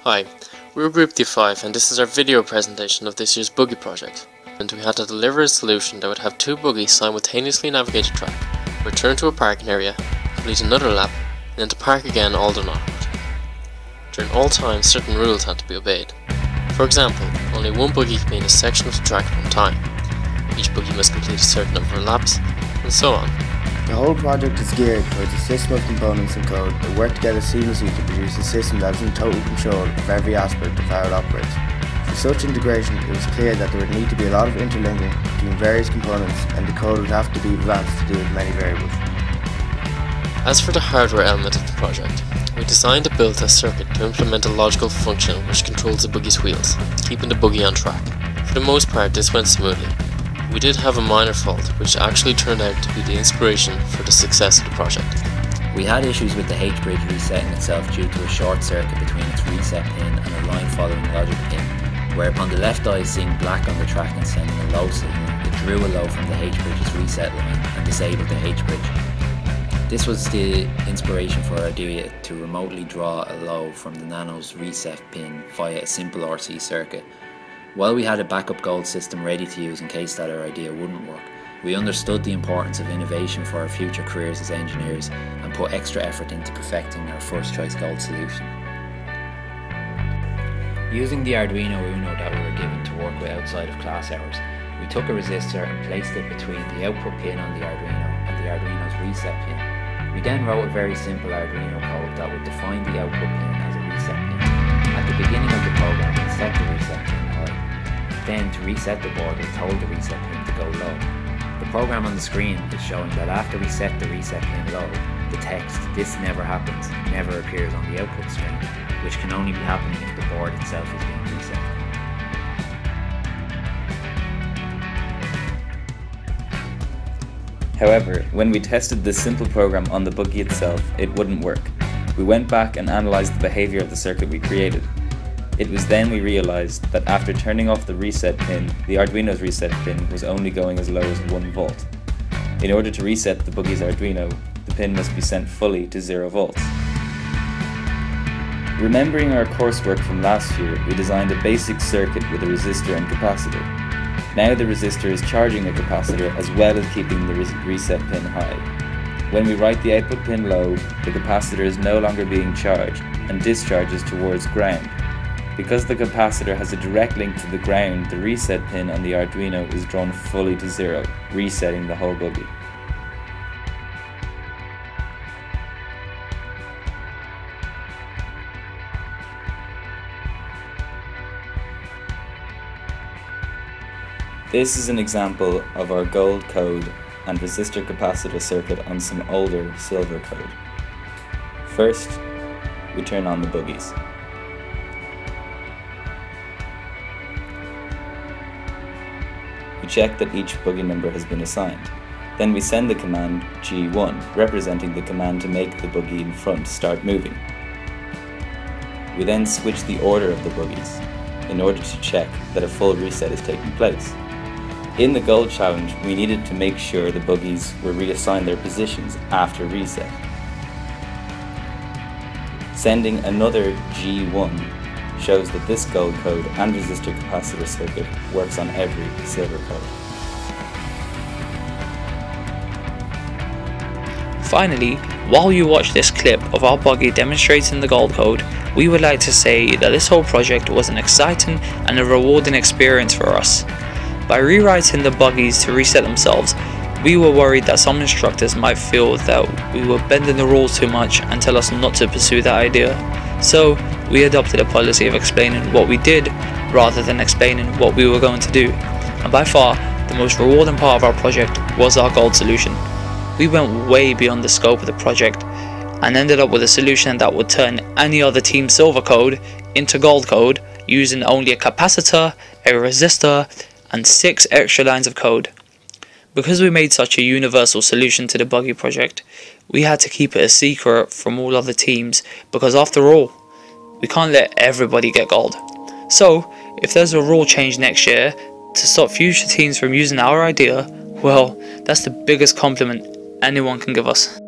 Hi, we're Group D5 and this is our video presentation of this year's Buggy project. And we had to deliver a solution that would have two buggies simultaneously navigate a track, return to a parking area, complete another lap, and then to park again all done onward. During all times certain rules had to be obeyed. For example, only one buggy can be in a section of the track at one time. Each buggy must complete a certain number of laps, and so on. The whole project is geared towards a system of components and code that work together seamlessly to produce a system that is in total control of every aspect of how it operates. For such integration, it was clear that there would need to be a lot of interlinking between various components, and the code would have to be advanced to deal with many variables. As for the hardware element of the project, we designed a built-test circuit to implement a logical function which controls the buggy's wheels, keeping the buggy on track. For the most part, this went smoothly. We did have a minor fault, which actually turned out to be the inspiration for the success of the project. We had issues with the H-bridge resetting itself due to a short circuit between its reset pin and a line following logic pin, whereupon the left eye seeing black on the track and sending a low signal, it drew a low from the H-bridge's reset line and disabled the H-bridge. This was the inspiration for our idea to remotely draw a low from the Nano's reset pin via a simple RC circuit. While we had a backup gold system ready to use in case that our idea wouldn't work, we understood the importance of innovation for our future careers as engineers and put extra effort into perfecting our first choice gold solution. Using the Arduino Uno that we were given to work with outside of class hours, we took a resistor and placed it between the output pin on the Arduino and the Arduino's reset pin. We then wrote a very simple Arduino code that would define the output pin as a reset pin. At the beginning of the program, we set the reset pin high. Then, to reset the board, we told the reset pin to go low. The program on the screen is showing that after we set the reset pin low, the text "this never happens" never appears on the output screen, which can only be happening if the board itself is being reset. However, when we tested this simple program on the buggy itself, it wouldn't work. We went back and analysed the behaviour of the circuit we created. It was then we realised that after turning off the reset pin, the Arduino's reset pin was only going as low as 1 volt. In order to reset the buggy's Arduino, the pin must be sent fully to 0 volts. Remembering our coursework from last year, we designed a basic circuit with a resistor and capacitor. Now the resistor is charging a capacitor as well as keeping the reset pin high. When we write the output pin low, the capacitor is no longer being charged and discharges towards ground. Because the capacitor has a direct link to the ground, the reset pin on the Arduino is drawn fully to 0, resetting the whole buggy. This is an example of our gold code and resistor capacitor circuit on some older silver code. First, we turn on the buggies. We check that each buggy number has been assigned. Then we send the command G1, representing the command to make the buggy in front start moving. We then switch the order of the buggies in order to check that a full reset is taking place. In the gold challenge, we needed to make sure the buggies were reassigned their positions after reset. Sending another G1 shows that this gold code and resistor capacitor circuit works on every silver code. Finally, while you watch this clip of our buggy demonstrating the gold code, we would like to say that this whole project was an exciting and a rewarding experience for us. By rewriting the buggies to reset themselves, we were worried that some instructors might feel that we were bending the rules too much and tell us not to pursue that idea. So, we adopted a policy of explaining what we did rather than explaining what we were going to do. And by far, the most rewarding part of our project was our gold solution. We went way beyond the scope of the project and ended up with a solution that would turn any other team silver code into gold code using only a capacitor, a resistor, and 6 extra lines of code. Because we made such a universal solution to the buggy project, we had to keep it a secret from all other teams because after all, we can't let everybody get gold. So, if there's a rule change next year to stop future teams from using our idea, well, that's the biggest compliment anyone can give us.